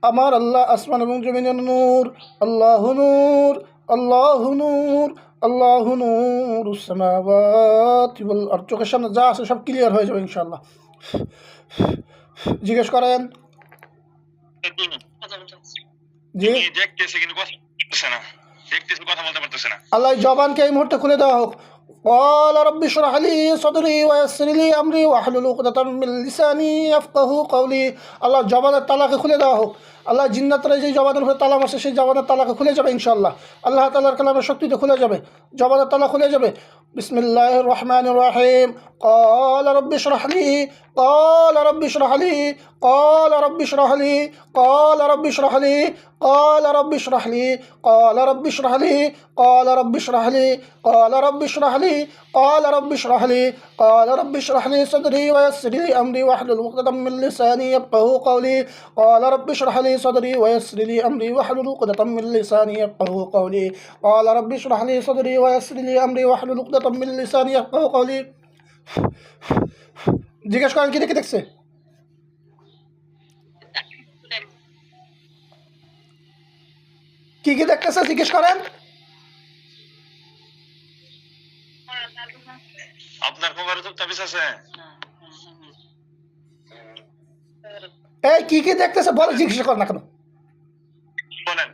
আমার আল্লাহ আসমান এবং জমিনের নূর, আল্লাহু নূর, আল্লাহু নূর, আল্লাহু নূরুস সামাওয়াতি ওয়াল আরদ। চোখের সামনে যা আছে সব ক্লিয়ার হয়ে যাবে ইনশাআল্লাহ। জিজ্ঞেস করেন। জি, দেখতেছি কিন্তু কথা বলতেছে না, দেখতেছি কথা বলতে পারতেছে না। আল্লাহ জবানকে এই মুহূর্তে খুলে দেওয়া হোক। قال رب اشرح لي صدري ويسر لي امري واحلل عقدة من لساني يفقهوا قولي। আল্লাহ জবানের তালাকে খুলে দেওয়া হোক। আল্লাহ জিন্নাতরা যে জবানের উপরে তালা মারছে সেই জবানের তালাকে খুলে যাবে ইনশাআল্লাহ। আল্লাহ তাআলার কালামের শক্তিতে খুলে যাবে, জবানের তালা খুলে যাবে। বিসমিল্লাহির রহমানির রহিম। قال رب اشرح لي قال رب اشرح لي قال رب اشرح لي قال رب اشرح لي قال رب اشرح لي قال رب اشرح لي قال رب اشرح لي قال رب اشرح لي قال رب اشرح لي قال رب اشرح لي صدري ويسر لي امري واحلل عقدة من لساني يفقهوا قولي قال رب اشرح لي صدري ويسر لي امري واحلل عقدة من لساني يفقهوا قولي قال رب اشرح لي صدري ويسر لي امري واحلل عقدة من لساني يفقهوا قولي। জিজ্ঞেস করেন কি দেখে দেখছে? কি কি দেখতেছে জিজ্ঞেস করেন। আপনার কোমরে তো তাবিজ আছে? এই কি কি দেখতেছে বলে জিজ্ঞেস করেন না কেন? বলেন।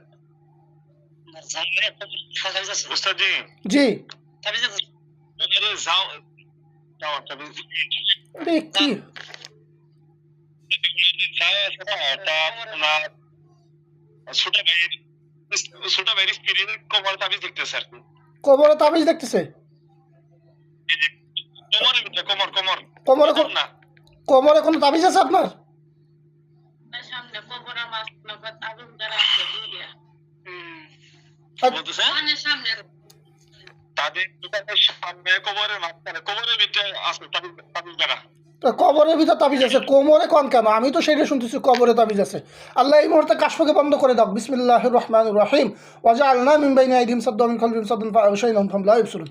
উস্তাদ জি। জি। যাও যাও তাবিজ কি ছোট ভাইয়ের স্ত্রীর কোমরে তাবিজ দেখতেছে আর কি। কোমরে তাবিজ দেখতেছে? কোমরের ভিতরে কোমর কোমর কোমরে না কোমরে কোনো তাবিজ আছে আপনার? তাদের সামনে কোমরের মাঝখানে কোমরের ভিতরে আছে তাবিজ দ্বারা। কবরের ভিতর তাবিজ আছে, কোমরে কোন কেন? আমি তো সেটা শুনতেছি কবরে তাবিজ আছে। আল্লাহ এই মুহূর্তে কাশফকে বন্ধ করে দাও। বিসমিল্লাহির রহমানির রহিম। ওয়াজআলনা মিন বাইনি আইদিহিম সাদ্দা ওয়া মিন খালফিহিম সাদ্দান ফাআগশায়নাহুম ফাহুম লা ইবসিরুন।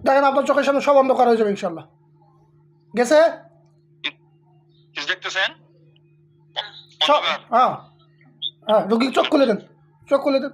দেখেন আপনার চোখের সামনে সব অন্ধকার হয়ে যাবে ইনশাআল্লাহ। গেছে? দেখতেছেন? হ্যাঁ হ্যাঁ, রোগী চোখ খুলে দেন, চোখ খুলে দেন।